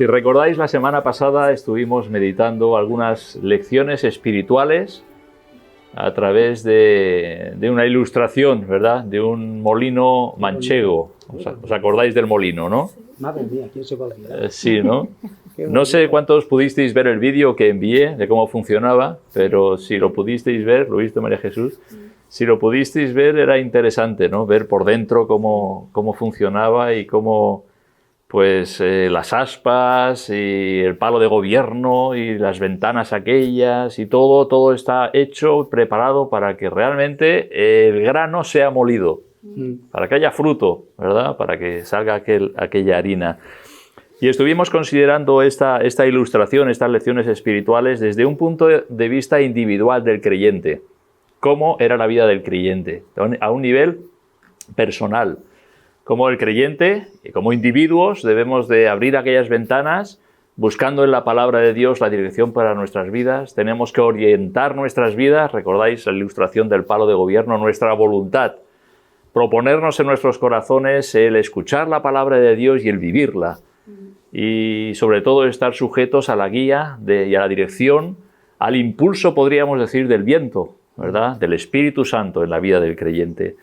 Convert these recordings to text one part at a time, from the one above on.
Si recordáis, la semana pasada estuvimos meditando algunas lecciones espirituales a través de una ilustración, ¿verdad? De un molino manchego. ¿Os acordáis del molino, no? Madre mía, ¿quién se va a olvidar? Sí, ¿no? No sé cuántos pudisteis ver el vídeo que envié de cómo funcionaba, pero si lo pudisteis ver, ¿lo viste, María Jesús? Si lo pudisteis ver, era interesante, ¿no? Ver por dentro cómo funcionaba y cómo, pues, las aspas y el palo de gobierno y las ventanas aquellas y todo está hecho, preparado para que realmente el grano sea molido, para que haya fruto, ¿verdad? Para que salga aquella harina. Y estuvimos considerando esta ilustración, estas lecciones espirituales, desde un punto de vista individual del creyente. Cómo era la vida del creyente, a un nivel personal. Como el creyente, y como individuos, debemos de abrir aquellas ventanas, buscando en la palabra de Dios la dirección para nuestras vidas. Tenemos que orientar nuestras vidas, recordáis la ilustración del palo de gobierno, nuestra voluntad. Proponernos en nuestros corazones el escuchar la palabra de Dios y el vivirla. Y sobre todo estar sujetos a la guía y a la dirección, al impulso, podríamos decir, del viento, ¿verdad? Del Espíritu Santo en la vida del creyente.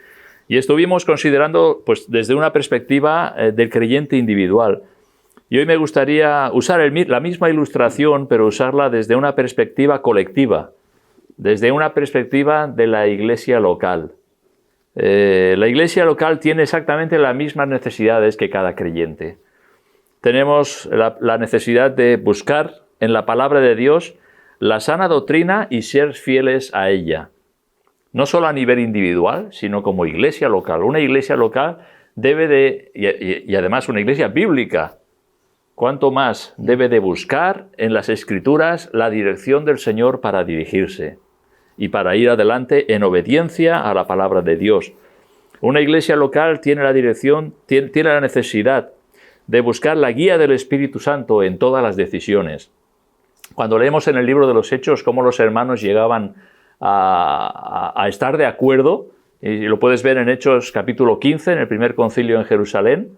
Y estuvimos considerando, pues, desde una perspectiva del creyente individual. Y hoy me gustaría usar la misma ilustración, pero usarla desde una perspectiva colectiva, desde una perspectiva de la iglesia local. La iglesia local tiene exactamente las mismas necesidades que cada creyente. Tenemos la necesidad de buscar en la palabra de Dios la sana doctrina y ser fieles a ella. No solo a nivel individual, sino como iglesia local. Una iglesia local debe de, y además una iglesia bíblica, cuanto más debe de buscar en las Escrituras la dirección del Señor para dirigirse y para ir adelante en obediencia a la palabra de Dios. Una iglesia local tiene la necesidad de buscar la guía del Espíritu Santo en todas las decisiones. Cuando leemos en el libro de los Hechos cómo los hermanos llegaban a estar de acuerdo, y lo puedes ver en Hechos capítulo 15, en el primer concilio en Jerusalén,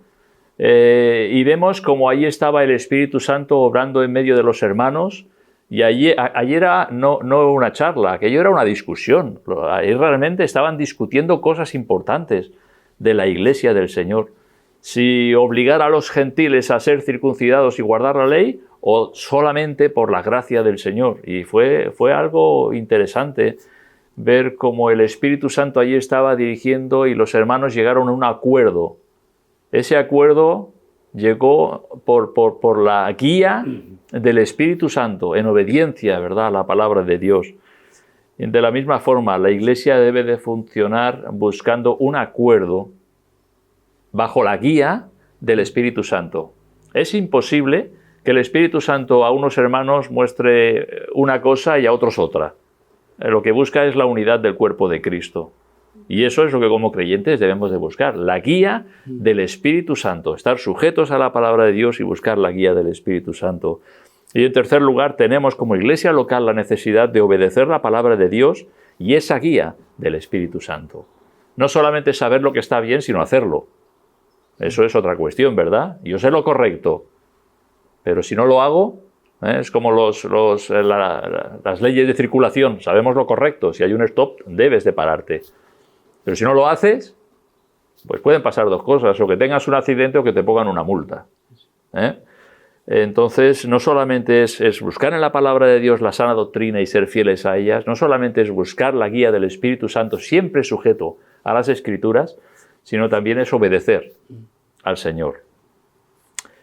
y vemos cómo allí estaba el Espíritu Santo obrando en medio de los hermanos, y allí era no una charla, aquello era una discusión. Ahí realmente estaban discutiendo cosas importantes de la iglesia del Señor. Si obligar a los gentiles a ser circuncidados y guardar la ley, o solamente por la gracia del Señor. Y fue algo interesante ver cómo el Espíritu Santo allí estaba dirigiendo y los hermanos llegaron a un acuerdo. Ese acuerdo llegó por la guía del Espíritu Santo, en obediencia, ¿verdad?, a la palabra de Dios. Y de la misma forma, la Iglesia debe de funcionar buscando un acuerdo bajo la guía del Espíritu Santo. Es imposible que el Espíritu Santo a unos hermanos muestre una cosa y a otros otra. Lo que busca es la unidad del cuerpo de Cristo. Y eso es lo que como creyentes debemos de buscar, la guía del Espíritu Santo, estar sujetos a la palabra de Dios y buscar la guía del Espíritu Santo. Y en tercer lugar, tenemos como iglesia local la necesidad de obedecer la palabra de Dios y esa guía del Espíritu Santo. No solamente saber lo que está bien, sino hacerlo. Eso es otra cuestión, ¿verdad? Yo sé lo correcto, pero si no lo hago, es como las leyes de circulación. Sabemos lo correcto. Si hay un stop, debes de pararte. Pero si no lo haces, pues pueden pasar dos cosas. O que tengas un accidente o que te pongan una multa. Entonces, no solamente es buscar en la palabra de Dios la sana doctrina y ser fieles a ellas. No solamente es buscar la guía del Espíritu Santo, siempre sujeto a las Escrituras, sino también es obedecer al Señor.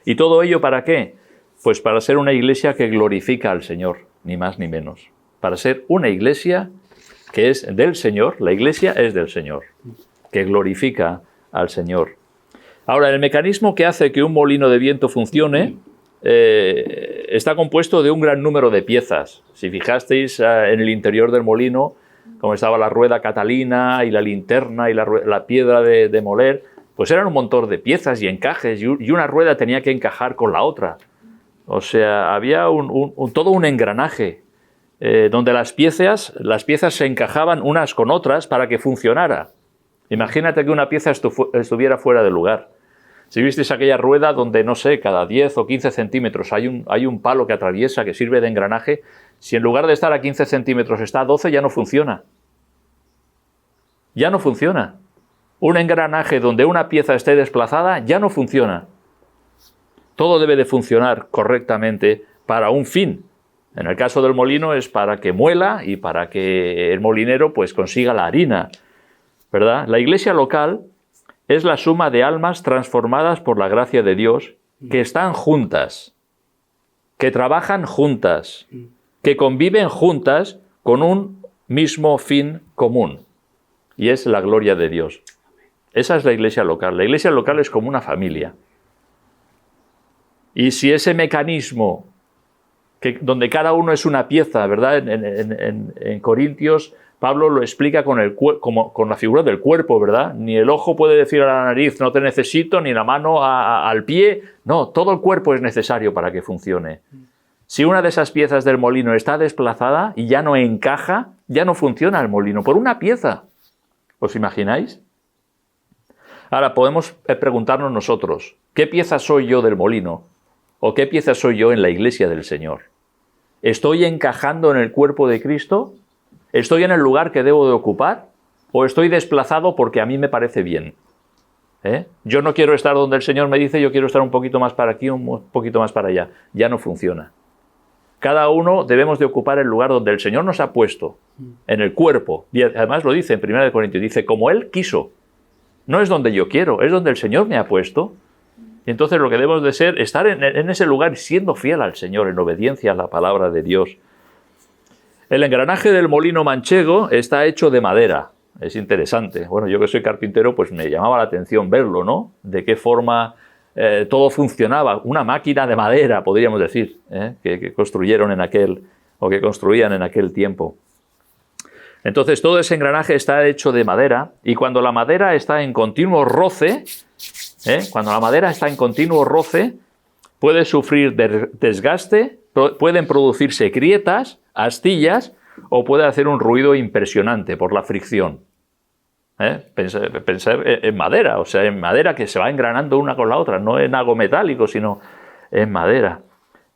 ¿Y todo ello para qué? Pues para ser una iglesia que glorifica al Señor, ni más ni menos. Para ser una iglesia que es del Señor, la iglesia es del Señor, que glorifica al Señor. Ahora, el mecanismo que hace que un molino de viento funcione está compuesto de un gran número de piezas. Si fijasteis en el interior del molino, como estaba la rueda catalina y la linterna y la piedra de moler, pues eran un montón de piezas y encajes, y una rueda tenía que encajar con la otra. O sea, había todo un engranaje donde las piezas se encajaban unas con otras para que funcionara. Imagínate que una pieza estuviera fuera de lugar. Si visteis aquella rueda donde, no sé, cada 10 o 15 centímetros hay un palo que atraviesa, que sirve de engranaje, si en lugar de estar a 15 centímetros está a 12, ya no funciona. Ya no funciona. Un engranaje donde una pieza esté desplazada ya no funciona. Todo debe de funcionar correctamente para un fin. En el caso del molino es para que muela y para que el molinero pues consiga la harina, ¿verdad? La iglesia local es la suma de almas transformadas por la gracia de Dios que están juntas, que trabajan juntas, que conviven juntas con un mismo fin común, y es la gloria de Dios. Esa es la iglesia local. La iglesia local es como una familia. Y si ese mecanismo, donde cada uno es una pieza, ¿verdad? En Corintios, Pablo lo explica con la figura del cuerpo, ¿verdad? Ni el ojo puede decir a la nariz, no te necesito, ni la mano al pie. No, todo el cuerpo es necesario para que funcione. Si una de esas piezas del molino está desplazada y ya no encaja, ya no funciona el molino, por una pieza. ¿Os imagináis? Ahora podemos preguntarnos nosotros, ¿qué pieza soy yo del molino? ¿O qué pieza soy yo en la iglesia del Señor? ¿Estoy encajando en el cuerpo de Cristo? ¿Estoy en el lugar que debo de ocupar? ¿O estoy desplazado porque a mí me parece bien? Yo no quiero estar donde el Señor me dice, yo quiero estar un poquito más para aquí, un poquito más para allá. Ya no funciona. Cada uno debemos de ocupar el lugar donde el Señor nos ha puesto, en el cuerpo. Y además lo dice en 1 Corintios, dice, como Él quiso. No es donde yo quiero, es donde el Señor me ha puesto. Y entonces lo que debemos de ser, estar en ese lugar siendo fiel al Señor, en obediencia a la palabra de Dios. El engranaje del molino manchego está hecho de madera. Es interesante. Bueno, yo que soy carpintero, pues me llamaba la atención verlo, ¿no? De qué forma todo funcionaba. Una máquina de madera, podríamos decir, que construyeron que construían en aquel tiempo. Entonces todo ese engranaje está hecho de madera, y cuando la madera está en continuo roce, puede sufrir desgaste, pueden producirse grietas, astillas, o puede hacer un ruido impresionante por la fricción. Pensar en madera, o sea, en madera que se va engranando una con la otra, no en algo metálico, sino en madera.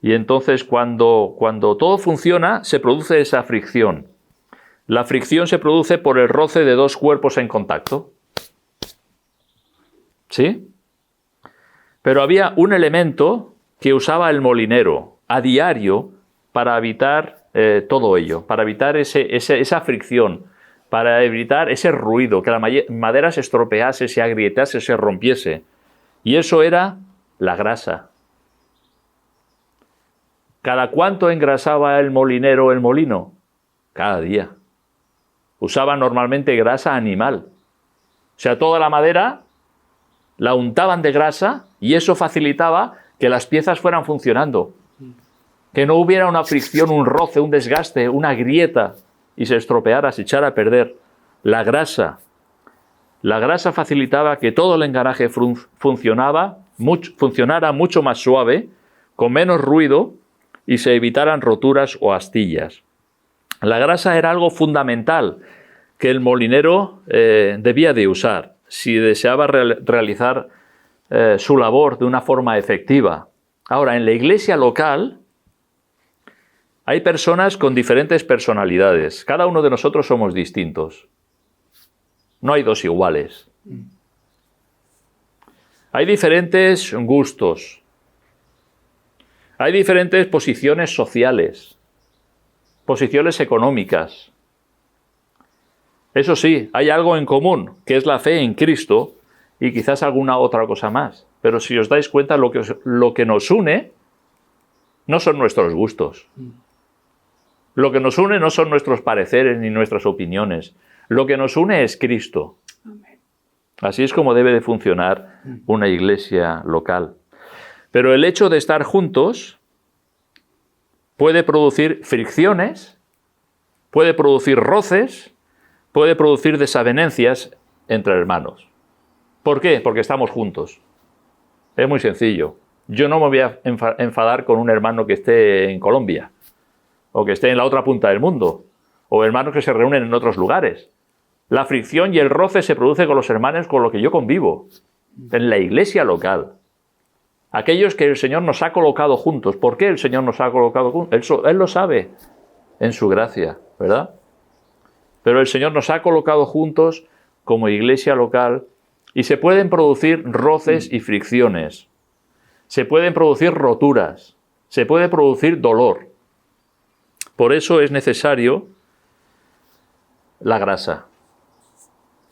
Y entonces cuando todo funciona, se produce esa fricción. La fricción se produce por el roce de dos cuerpos en contacto. ¿Sí? Pero había un elemento que usaba el molinero a diario para evitar todo ello, para evitar esa fricción, para evitar ese ruido, que la madera se estropease, se agrietase, se rompiese. Y eso era la grasa. ¿Cada cuánto engrasaba el molinero el molino? Cada día. Usaba normalmente grasa animal. O sea, toda la madera la untaban de grasa y eso facilitaba que las piezas fueran funcionando. Que no hubiera una fricción, un roce, un desgaste, una grieta y se estropeara, se echara a perder. La grasa facilitaba que todo el engranaje funcionara mucho más suave, con menos ruido y se evitaran roturas o astillas. La grasa era algo fundamental que el molinero debía de usar si deseaba realizar su labor de una forma efectiva. Ahora, en la iglesia local hay personas con diferentes personalidades. Cada uno de nosotros somos distintos. No hay dos iguales. Hay diferentes gustos. Hay diferentes posiciones sociales, posiciones económicas. Eso sí, hay algo en común, que es la fe en Cristo y quizás alguna otra cosa más. Pero si os dais cuenta, lo que nos une no son nuestros gustos. Lo que nos une no son nuestros pareceres ni nuestras opiniones. Lo que nos une es Cristo. Así es como debe de funcionar una iglesia local. Pero el hecho de estar juntos puede producir fricciones, puede producir roces, puede producir desavenencias entre hermanos. ¿Por qué? Porque estamos juntos. Es muy sencillo. Yo no me voy a enfadar con un hermano que esté en Colombia, o que esté en la otra punta del mundo, o hermanos que se reúnen en otros lugares. La fricción y el roce se produce con los hermanos con los que yo convivo. en la iglesia local. Aquellos que el Señor nos ha colocado juntos. ¿Por qué el Señor nos ha colocado juntos? Él lo sabe en su gracia, ¿verdad? Pero el Señor nos ha colocado juntos como iglesia local y se pueden producir roces y fricciones. Se pueden producir roturas. Se puede producir dolor. Por eso es necesario la grasa.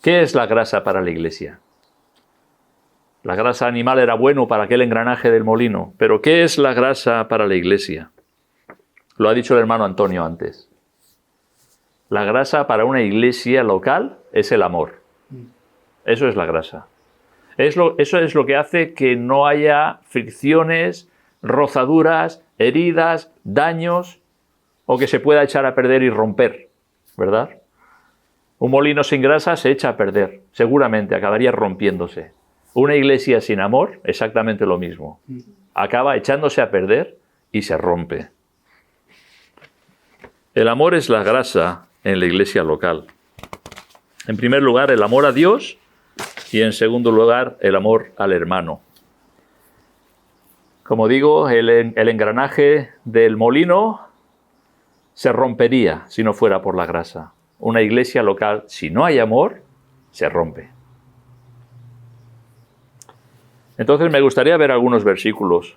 ¿Qué es la grasa para la iglesia? La grasa animal era bueno para aquel engranaje del molino, pero ¿qué es la grasa para la iglesia? Lo ha dicho el hermano Antonio antes. La grasa para una iglesia local es el amor. Eso es la grasa. Eso es lo que hace que no haya fricciones, rozaduras, heridas, daños, o que se pueda echar a perder y romper, ¿verdad? Un molino sin grasa se echa a perder, seguramente acabaría rompiéndose. Una iglesia sin amor, exactamente lo mismo. Acaba echándose a perder y se rompe. El amor es la grasa en la iglesia local. En primer lugar, el amor a Dios y en segundo lugar, el amor al hermano. Como digo, el engranaje del molino se rompería si no fuera por la grasa. Una iglesia local, si no hay amor, se rompe. Entonces me gustaría ver algunos versículos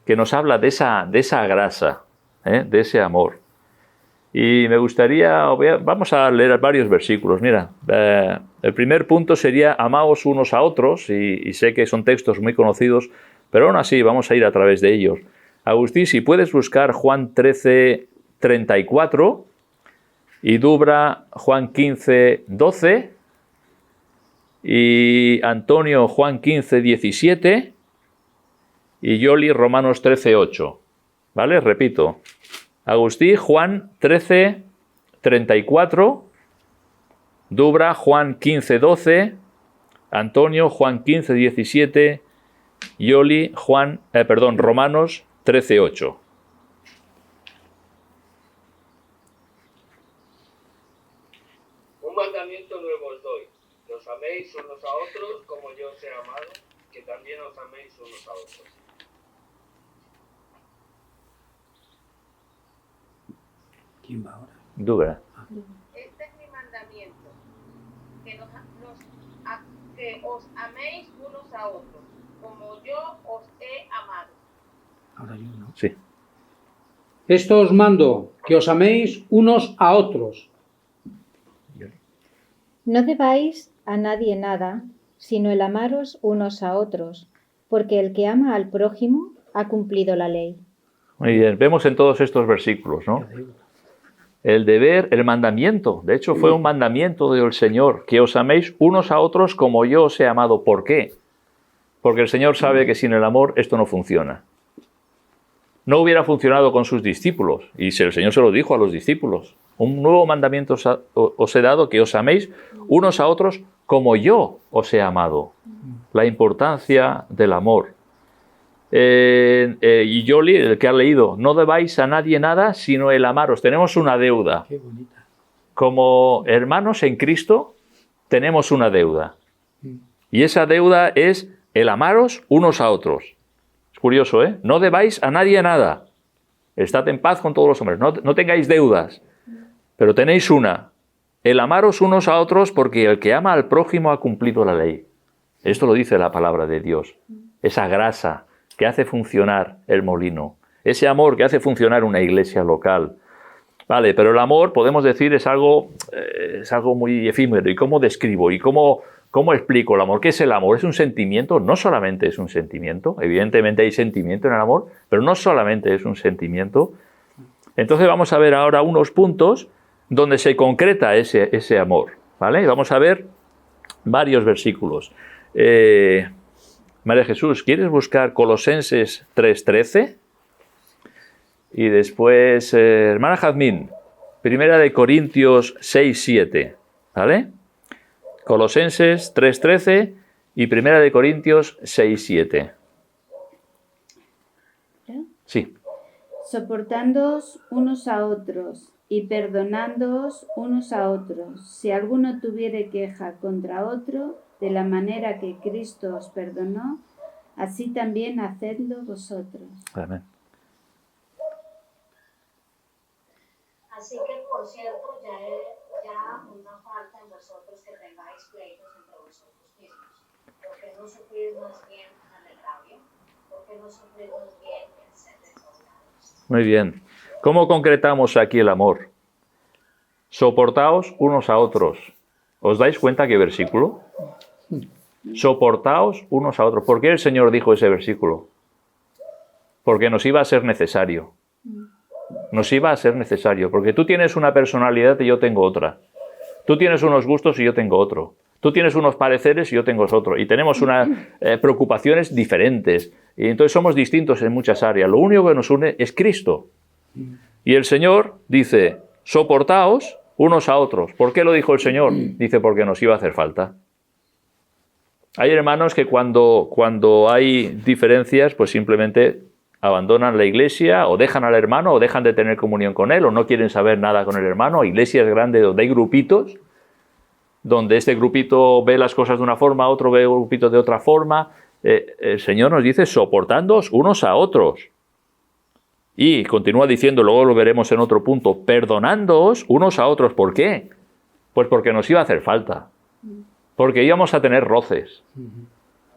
que nos habla de esa grasa, de ese amor. Y me gustaría, vamos a leer varios versículos. Mira, el primer punto sería amaos unos a otros, y sé que son textos muy conocidos, pero aún así vamos a ir a través de ellos. Agustín, si puedes buscar Juan 13:34 y Dubra Juan 15:12 y Antonio Juan 15:17 y Yoli Romanos 13:8. ¿Vale? Repito. Agustín Juan 13:34, Dubra Juan 15:12, Antonio Juan 15:17, Yoli Romanos 13:8. Un mandamiento nuevo os doy, que os améis unos a otros como yo os he amado, que también os améis unos a otros. ¿Quién va ahora? Dubra. Este es mi mandamiento, que os améis unos a otros, como yo os he amado. Ahora yo, ¿no? Sí. Esto os mando, que os améis unos a otros. No debáis a nadie nada, sino el amaros unos a otros, porque el que ama al prójimo ha cumplido la ley. Muy bien, vemos en todos estos versículos, ¿no? El deber, el mandamiento, de hecho fue un mandamiento del Señor, que os améis unos a otros como yo os he amado. ¿Por qué? Porque el Señor sabe que sin el amor esto no funciona. No hubiera funcionado con sus discípulos, y el Señor se lo dijo a los discípulos. Un nuevo mandamiento os he dado, que os améis unos a otros como yo os he amado. La importancia del amor. Y Yoli, el que ha leído, no debáis a nadie nada, sino el amaros. Tenemos una deuda. Qué bonita. Como hermanos en Cristo, tenemos una deuda. Y esa deuda es el amaros unos a otros. Es curioso, ¿eh? No debáis a nadie nada. Estad en paz con todos los hombres. No tengáis deudas. Pero tenéis una. El amaros unos a otros, porque el que ama al prójimo ha cumplido la ley. Esto lo dice la palabra de Dios. Esa grasa que hace funcionar el molino. Ese amor que hace funcionar una iglesia local. Vale, pero el amor, podemos decir, es algo muy efímero. ¿Y cómo describo? ¿Y cómo explico el amor? ¿Qué es el amor? ¿Es un sentimiento? No solamente es un sentimiento. Evidentemente hay sentimiento en el amor, pero no solamente es un sentimiento. Entonces vamos a ver ahora unos puntos donde se concreta ese amor. ¿Vale? Y vamos a ver varios versículos. María Jesús, ¿quieres buscar Colosenses 3:13? Y después, hermana Jazmín, 1 Corintios 6:7, ¿vale? Colosenses 3:13 y 1 Corintios 6:7. Sí. Soportándoos unos a otros y perdonándoos unos a otros, si alguno tuviere queja contra otro, De la manera que Cristo os perdonó, así también hacedlo vosotros. Amén. Así que, por cierto, ya una falta en vosotros que tengáis pleitos entre vosotros mismos. Porque no sufrís más bien en el agravio, porque no sufrís más bien en ser desahogados. Muy bien. ¿Cómo concretamos aquí el amor? Soportaos unos a otros. ¿Os dais cuenta qué versículo? Soportaos unos a otros. ¿Por qué el Señor dijo ese versículo? Porque nos iba a ser necesario. Nos iba a ser necesario. Porque tú tienes una personalidad y yo tengo otra. Tú tienes unos gustos y yo tengo otro. Tú tienes unos pareceres y yo tengo otro. Y tenemos unas preocupaciones diferentes. Y entonces somos distintos en muchas áreas. Lo único que nos une es Cristo. Y el Señor dice, soportaos unos a otros. ¿Por qué lo dijo el Señor? Dice, porque nos iba a hacer falta. Hay hermanos que cuando hay diferencias, pues simplemente abandonan la iglesia, o dejan al hermano, o dejan de tener comunión con él, o no quieren saber nada con el hermano. Iglesias grandes donde hay grupitos, donde este grupito ve las cosas de una forma, otro ve grupitos de otra forma. El Señor nos dice, soportándoos unos a otros. Y continúa diciendo, luego lo veremos en otro punto, perdonándoos unos a otros. ¿Por qué? Pues porque nos iba a hacer falta. Porque íbamos a tener roces.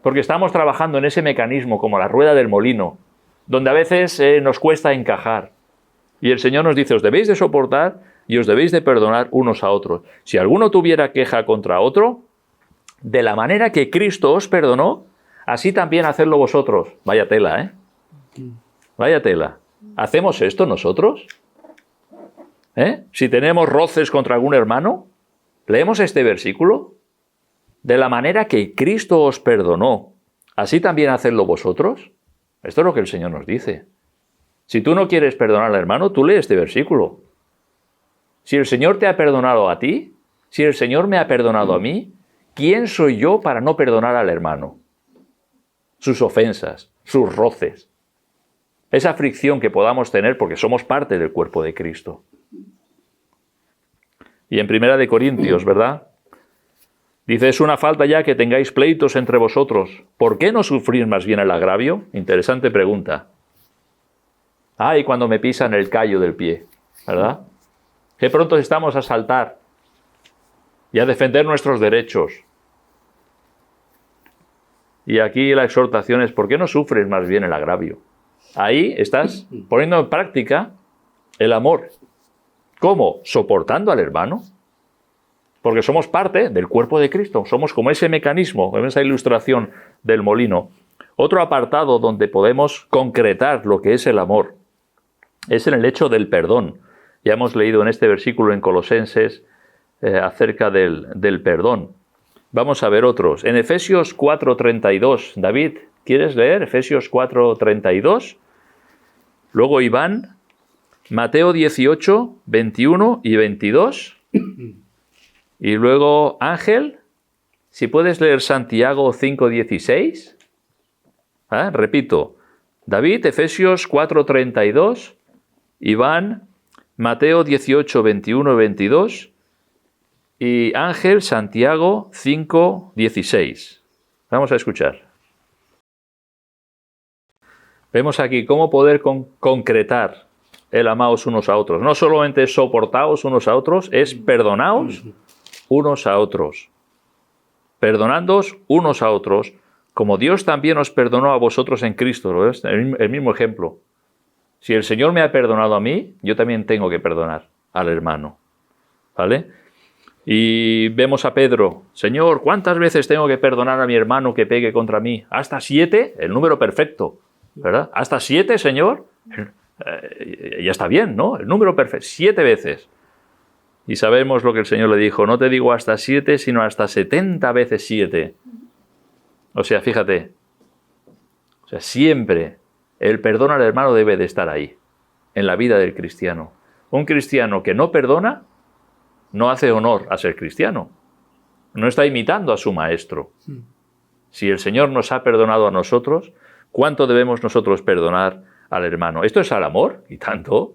Porque estamos trabajando en ese mecanismo como la rueda del molino, donde a veces nos cuesta encajar. Y el Señor nos dice, os debéis de soportar y os debéis de perdonar unos a otros. Si alguno tuviera queja contra otro, de la manera que Cristo os perdonó, así también hacedlo vosotros. Vaya tela, ¿eh? Vaya tela. ¿Hacemos esto nosotros? Si tenemos roces contra algún hermano, leemos este versículo. De la manera que Cristo os perdonó, así también hacedlo vosotros. Esto es lo que el Señor nos dice. Si tú no quieres perdonar al hermano, tú lee este versículo. Si el Señor te ha perdonado a ti, si el Señor me ha perdonado a mí, ¿quién soy yo para no perdonar al hermano? Sus ofensas, sus roces. Esa fricción que podamos tener porque somos parte del cuerpo de Cristo. Y en 1 Corintios, ¿verdad? Dice, es una falta ya que tengáis pleitos entre vosotros. ¿Por qué no sufrís más bien el agravio? Interesante pregunta. Y cuando me pisan el callo del pie, ¿verdad? Qué pronto estamos a saltar y a defender nuestros derechos. Y aquí la exhortación es, ¿por qué no sufres más bien el agravio? Ahí estás poniendo en práctica el amor. ¿Cómo? Soportando al hermano. Porque somos parte del cuerpo de Cristo. Somos como ese mecanismo, como esa ilustración del molino. Otro apartado donde podemos concretar lo que es el amor es en el hecho del perdón. Ya hemos leído en este versículo en Colosenses acerca del perdón. Vamos a ver otros. En Efesios 4:32, David, ¿quieres leer? Efesios 4:32. Luego Iván, Mateo 18, 21 y 22. Y luego Ángel, si puedes leer Santiago 5:16. Repito, David, Efesios 4:32, Iván, Mateo 18, 21 y 22. Y Ángel, Santiago 5:16. Vamos a escuchar. Vemos aquí cómo poder concretar el amaos unos a otros. No solamente soportaos unos a otros, es perdonaos unos a otros. Perdonándoos unos a otros, como Dios también os perdonó a vosotros en Cristo. ¿Lo ves? El mismo ejemplo. Si el Señor me ha perdonado a mí, yo también tengo que perdonar al hermano. ¿Vale? Y vemos a Pedro, Señor, ¿cuántas veces tengo que perdonar a mi hermano que pegue contra mí? ¿Hasta 7? El número perfecto, ¿verdad? ¿Hasta 7, Señor? Ya está bien, ¿no? El número perfecto, 7 veces. Y sabemos lo que el Señor le dijo, no te digo hasta 7, sino hasta 70 veces 7. O sea, fíjate, siempre el perdón al hermano debe de estar ahí, en la vida del cristiano. Un cristiano que no perdona, no hace honor a ser cristiano. No está imitando a su maestro. Si el Señor nos ha perdonado a nosotros, ¿cuánto debemos nosotros perdonar al hermano? ¿Esto es al amor? ¿Y tanto?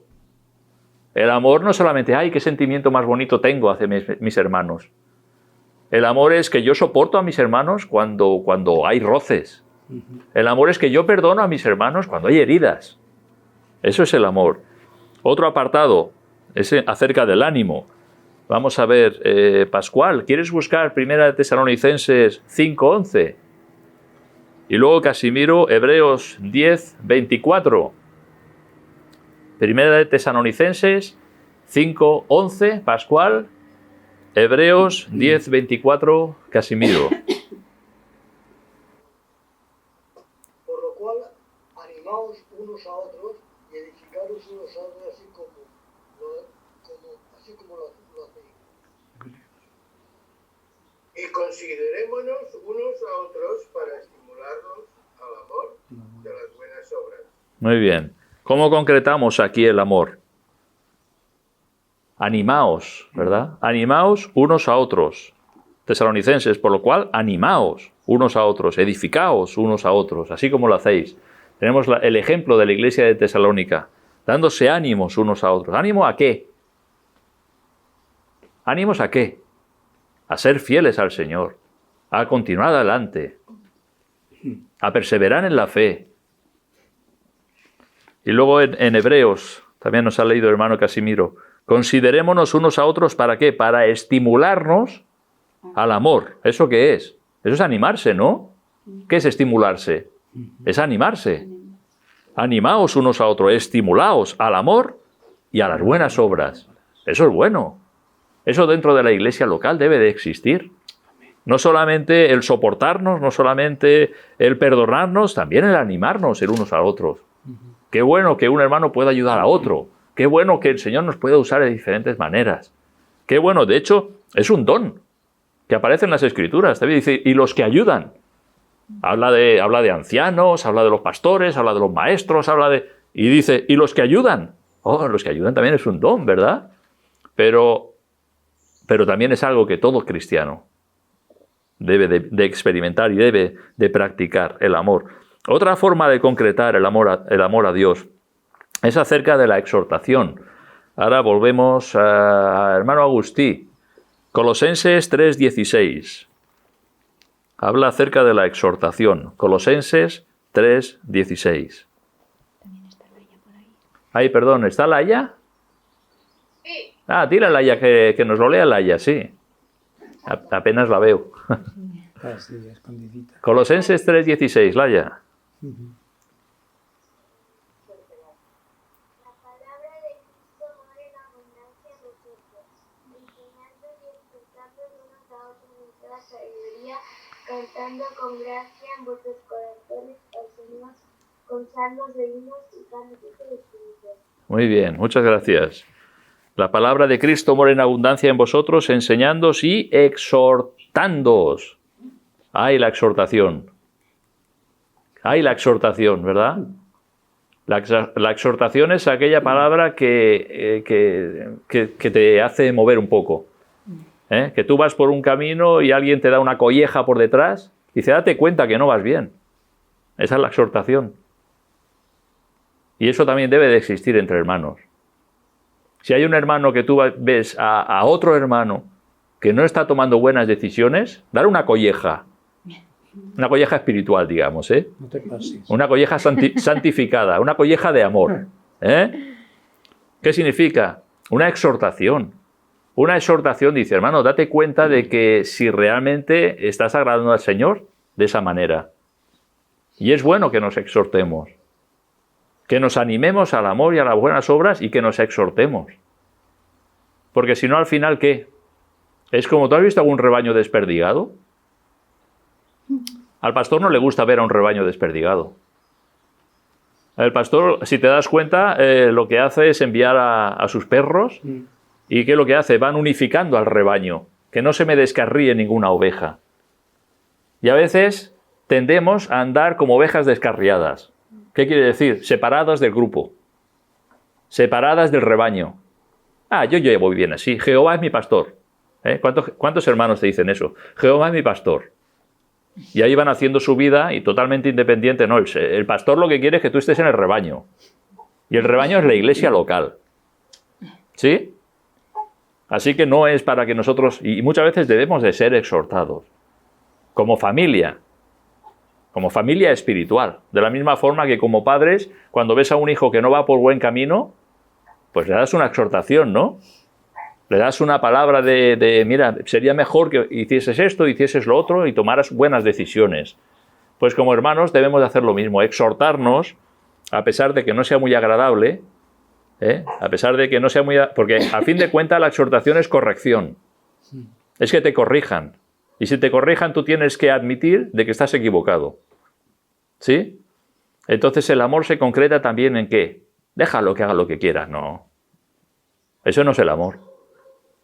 El amor no solamente, ¡ay, qué sentimiento más bonito tengo hacia mis hermanos! El amor es que yo soporto a mis hermanos cuando hay roces. El amor es que yo perdono a mis hermanos cuando hay heridas. Eso es el amor. Otro apartado es acerca del ánimo. Vamos a ver, Pascual, ¿quieres buscar 1 Tesalonicenses 5:11? Y luego Casimiro, Hebreos 10:24. 1 Tesalonicenses 5:11, Pascual. Hebreos 10:24, Casimiro. Por lo cual, animaos unos a otros y edificaros unos a otros, así como lo hacéis. Y considerémonos unos a otros para estimularnos al amor de las buenas obras. Muy bien. ¿Cómo concretamos aquí el amor? Animaos, ¿verdad? Animaos unos a otros. Tesalonicenses, por lo cual, animaos unos a otros, edificaos unos a otros, así como lo hacéis. Tenemos el ejemplo de la iglesia de Tesalónica, dándose ánimos unos a otros. ¿Ánimo a qué? ¿Ánimos a qué? A ser fieles al Señor, a continuar adelante, a perseverar en la fe. Y luego en Hebreos, también nos ha leído el hermano Casimiro, considerémonos unos a otros, ¿para qué? Para estimularnos al amor. ¿Eso qué es? Eso es animarse, ¿no? ¿Qué es estimularse? Es animarse. Animaos unos a otros, estimulaos al amor y a las buenas obras. Eso es bueno. Eso dentro de la iglesia local debe de existir. No solamente el soportarnos, no solamente el perdonarnos, también el animarnos el unos a otros. Qué bueno que un hermano pueda ayudar a otro. Qué bueno que el Señor nos pueda usar de diferentes maneras. Qué bueno, de hecho, es un don que aparece en las Escrituras. Te dice, y los que ayudan. Habla de ancianos, habla de los pastores, habla de los maestros, y dice, y los que ayudan. Oh, los que ayudan también es un don, ¿verdad? Pero también es algo que todo cristiano debe de experimentar y debe de practicar, el amor. Otra forma de concretar el amor a Dios es acerca de la exhortación. Ahora volvemos a hermano Agustí. Colosenses 3:16. Habla acerca de la exhortación. Colosenses 3:16. También está Laia por ahí. Ay, perdón, ¿está Laia? Sí. Ah, tira Laia, que nos lo lea Laia, sí. Apenas la veo. Así, escondidita. Colosenses 3:16, Laia. La palabra de Cristo mora en abundancia en vosotros, enseñando y exhortando unos a otros en toda sabiduría, cantando con gracia en vuestros corazones al Señor, con salmos de himnos y cánticos espirituales. Muy bien, muchas gracias. La palabra de Cristo mora en abundancia en vosotros, enseñándoos y exhortándoos. Hay la exhortación. Hay la exhortación, ¿verdad? La exhortación es aquella palabra que te hace mover un poco. Que tú vas por un camino y alguien te da una colleja por detrás y dice, date cuenta que no vas bien. Esa es la exhortación. Y eso también debe de existir entre hermanos. Si hay un hermano que tú ves a otro hermano que no está tomando buenas decisiones, dar una colleja espiritual, digamos, No te pases. una colleja santificada, una colleja de amor. ¿Qué significa? Una exhortación. Una exhortación dice, hermano, date cuenta de que si realmente estás agradando al Señor de esa manera. Y es bueno que nos exhortemos. Que nos animemos al amor y a las buenas obras y que nos exhortemos. Porque si no, al final, ¿qué? Es como, ¿tú has visto algún rebaño desperdigado? Al pastor no le gusta ver a un rebaño desperdigado. El pastor, si te das cuenta, lo que hace es enviar a sus perros. ¿Y qué es lo que hace? Van unificando al rebaño. Que no se me descarríe ninguna oveja. Y a veces tendemos a andar como ovejas descarriadas. ¿Qué quiere decir? Separadas del grupo. Separadas del rebaño. Ah, yo voy bien así. Jehová es mi pastor. ¿Cuántos hermanos te dicen eso? Jehová es mi pastor. Y ahí van haciendo su vida y totalmente independiente. No, el pastor lo que quiere es que tú estés en el rebaño. Y el rebaño es la iglesia local. ¿Sí? Así que no es para que nosotros, y muchas veces debemos de ser exhortados, como familia espiritual. De la misma forma que como padres, cuando ves a un hijo que no va por buen camino, pues le das una exhortación, ¿no? Le das una palabra de mira, sería mejor que hicieses esto, hicieses lo otro y tomaras buenas decisiones. Pues como hermanos debemos de hacer lo mismo, exhortarnos, a pesar de que no sea muy agradable, a pesar de que no sea muy... Porque a fin de cuentas la exhortación es corrección. Es que te corrijan. Y si te corrijan tú tienes que admitir de que estás equivocado. ¿Sí? Entonces el amor se concreta también en ¿qué? Déjalo que haga lo que quiera. No. Eso no es el amor.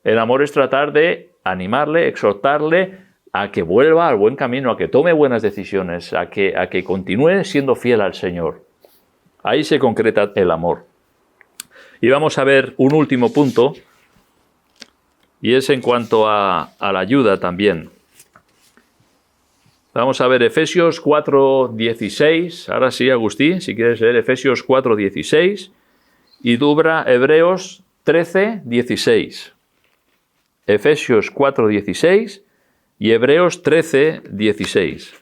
El amor es tratar de animarle, exhortarle a que vuelva al buen camino, a que tome buenas decisiones, a que continúe siendo fiel al Señor. Ahí se concreta el amor. Y vamos a ver un último punto, y es en cuanto a la ayuda también. Vamos a ver Efesios 4:16. Ahora sí, Agustín, si quieres leer Efesios 4:16 y Dubra Hebreos 13:16. Efesios 4:16 y Hebreos 13:16.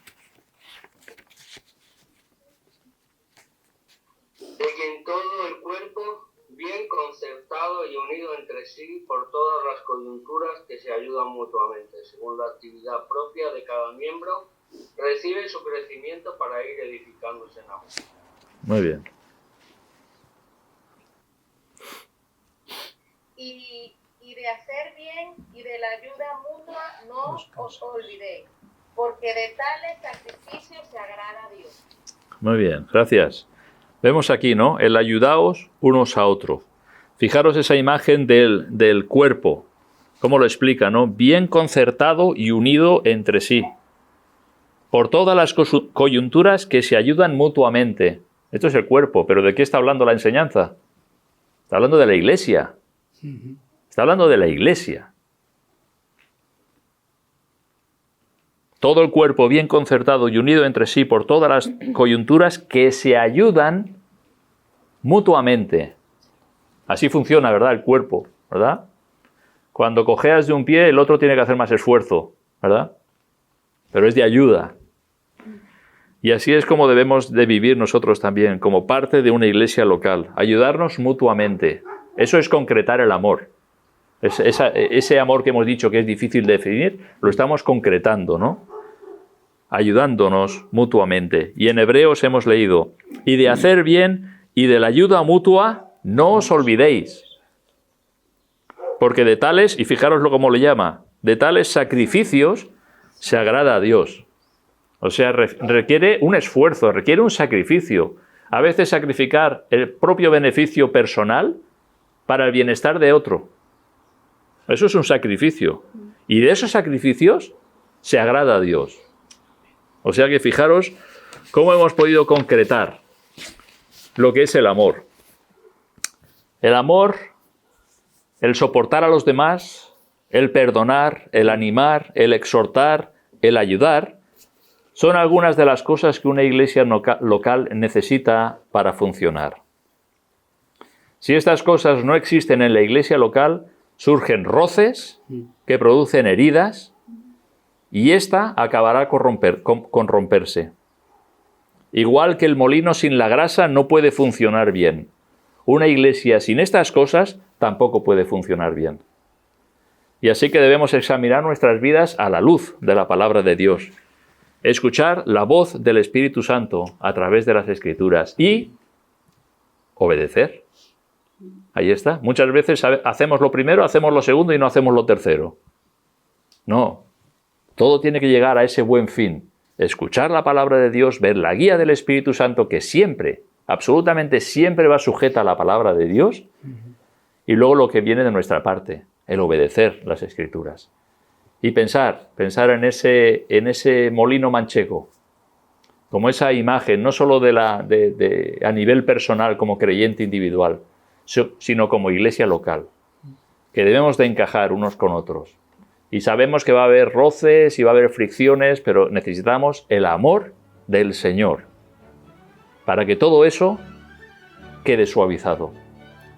De quien todo el cuerpo, bien concertado y unido entre sí por todas las coyunturas que se ayudan mutuamente, según la actividad propia de cada miembro, recibe su crecimiento para ir edificándose en amor. Muy bien. Y de hacer bien y de la ayuda mutua no os olvidéis, porque de tales sacrificios se agrada a Dios. Muy bien, gracias. Vemos aquí, ¿no? El ayudaos unos a otros. Fijaros esa imagen del cuerpo. ¿Cómo lo explica, no? Bien concertado y unido entre sí. Por todas las coyunturas que se ayudan mutuamente. Esto es el cuerpo, pero ¿de qué está hablando la enseñanza? Está hablando de la iglesia. Está hablando de la iglesia. Todo el cuerpo bien concertado y unido entre sí por todas las coyunturas que se ayudan mutuamente. Así funciona, ¿verdad? El cuerpo, ¿verdad? Cuando cojeas de un pie, el otro tiene que hacer más esfuerzo, ¿verdad? Pero es de ayuda. Y así es como debemos de vivir nosotros también, como parte de una iglesia local. Ayudarnos mutuamente. Eso es concretar el amor. Ese amor que hemos dicho que es difícil de definir, lo estamos concretando, ¿no? Ayudándonos mutuamente. Y en Hebreos hemos leído, y de hacer bien y de la ayuda mutua no os olvidéis. Porque de tales, y fijaros cómo le llama, de tales sacrificios se agrada a Dios. O sea, requiere un esfuerzo, requiere un sacrificio. A veces sacrificar el propio beneficio personal para el bienestar de otro. Eso es un sacrificio. Y de esos sacrificios se agrada a Dios. O sea que fijaros cómo hemos podido concretar lo que es el amor. El amor, el soportar a los demás, el perdonar, el animar, el exhortar, el ayudar, son algunas de las cosas que una iglesia local necesita para funcionar. Si estas cosas no existen en la iglesia local, surgen roces que producen heridas y ésta acabará con romperse. Igual que el molino sin la grasa no puede funcionar bien. Una iglesia sin estas cosas tampoco puede funcionar bien. Y así que debemos examinar nuestras vidas a la luz de la palabra de Dios. Escuchar la voz del Espíritu Santo a través de las Escrituras y obedecer. Ahí está. Muchas veces hacemos lo primero, hacemos lo segundo y no hacemos lo tercero. No. Todo tiene que llegar a ese buen fin. Escuchar la palabra de Dios, ver la guía del Espíritu Santo que siempre, absolutamente siempre va sujeta a la palabra de Dios y luego lo que viene de nuestra parte, el obedecer las Escrituras. Y pensar en ese molino manchego, como esa imagen, no solo a nivel personal como creyente individual, sino como iglesia local, que debemos de encajar unos con otros. Y sabemos que va a haber roces y va a haber fricciones, pero necesitamos el amor del Señor para que todo eso quede suavizado.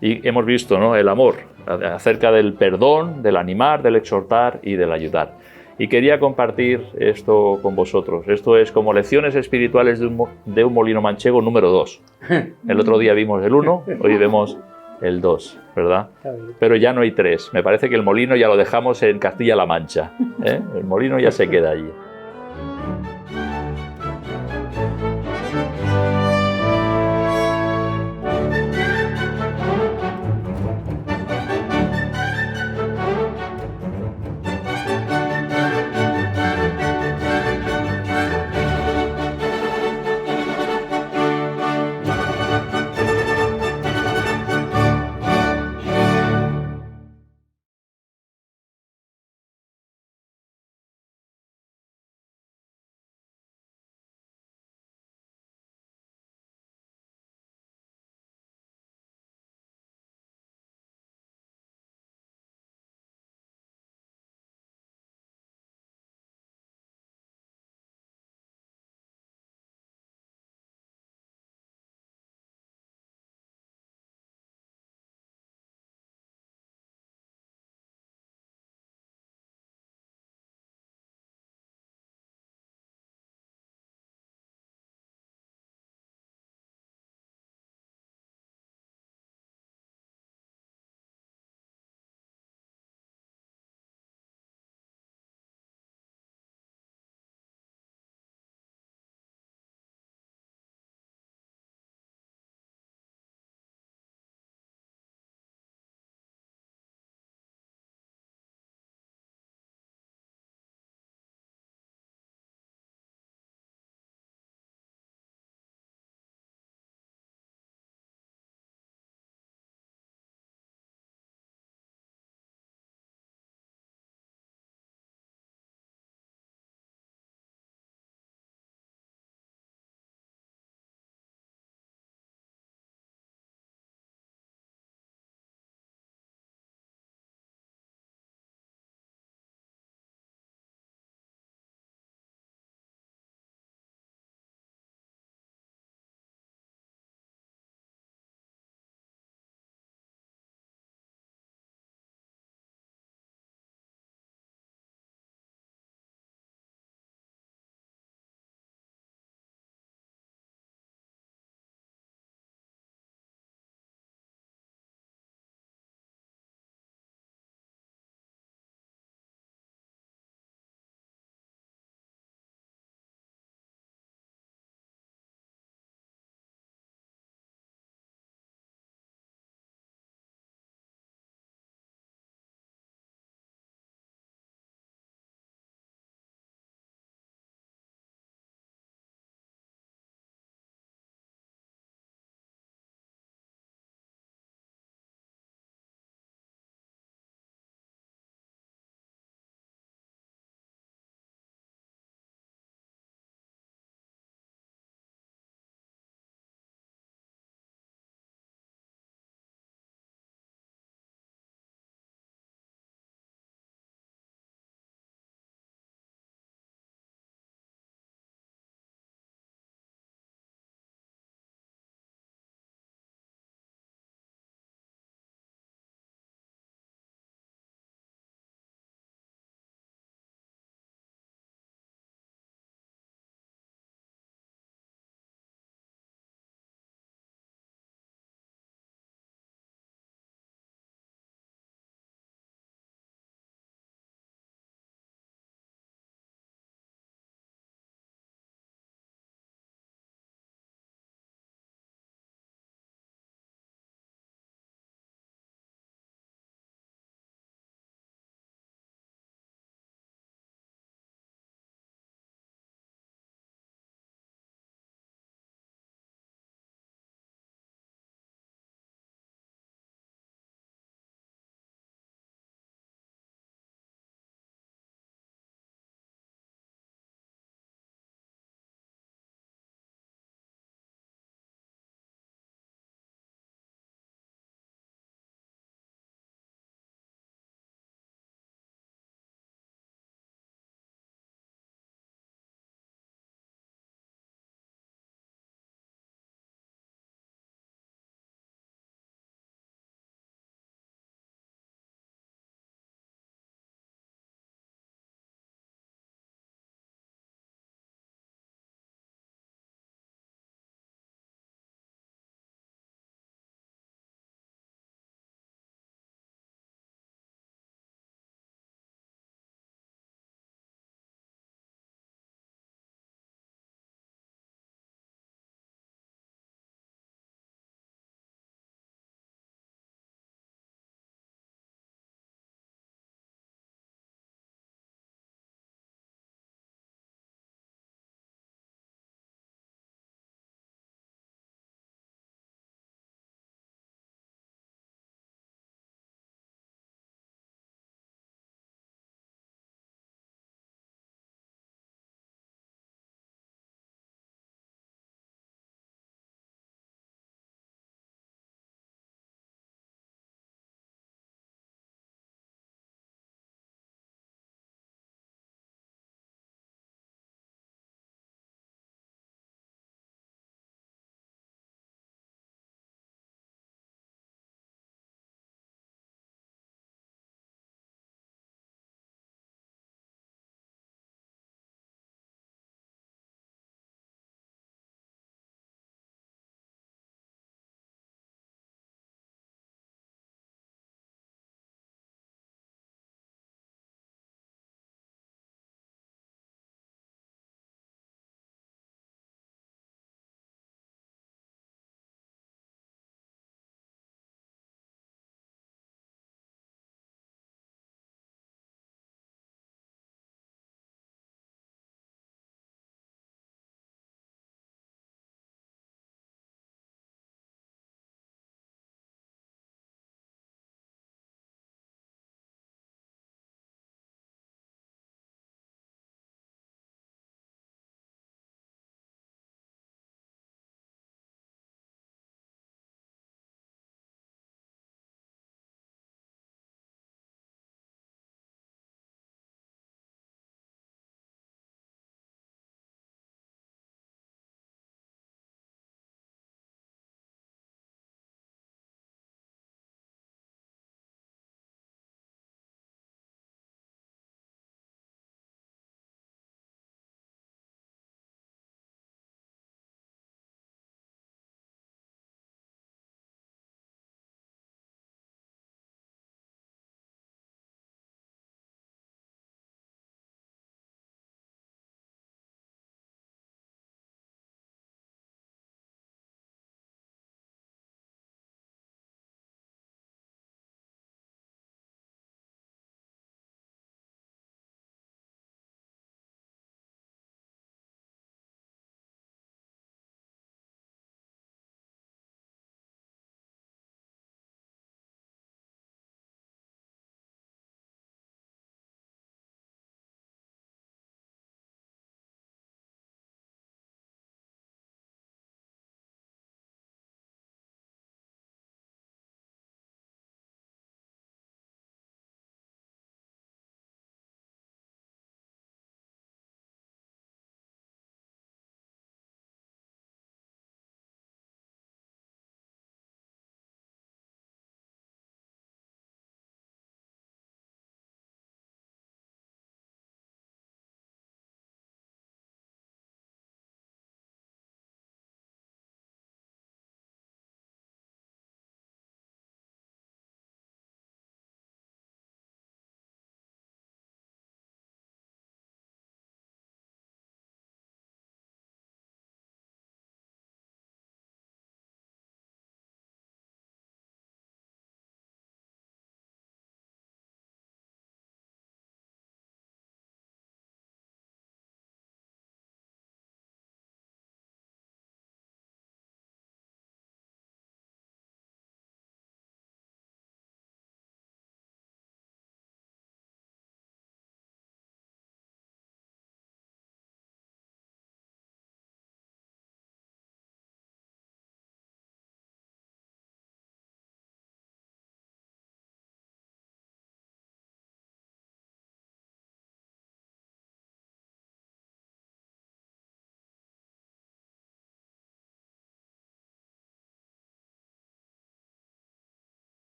Y hemos visto, ¿no?, el amor acerca del perdón, del animar, del exhortar y del ayudar. Y quería compartir esto con vosotros. Esto es como lecciones espirituales de un molino manchego número 2. El otro día vimos el 1, hoy vemos el 2, ¿verdad? Pero ya no hay 3. Me parece que el molino ya lo dejamos en Castilla-La Mancha, ¿eh? El molino ya se queda allí.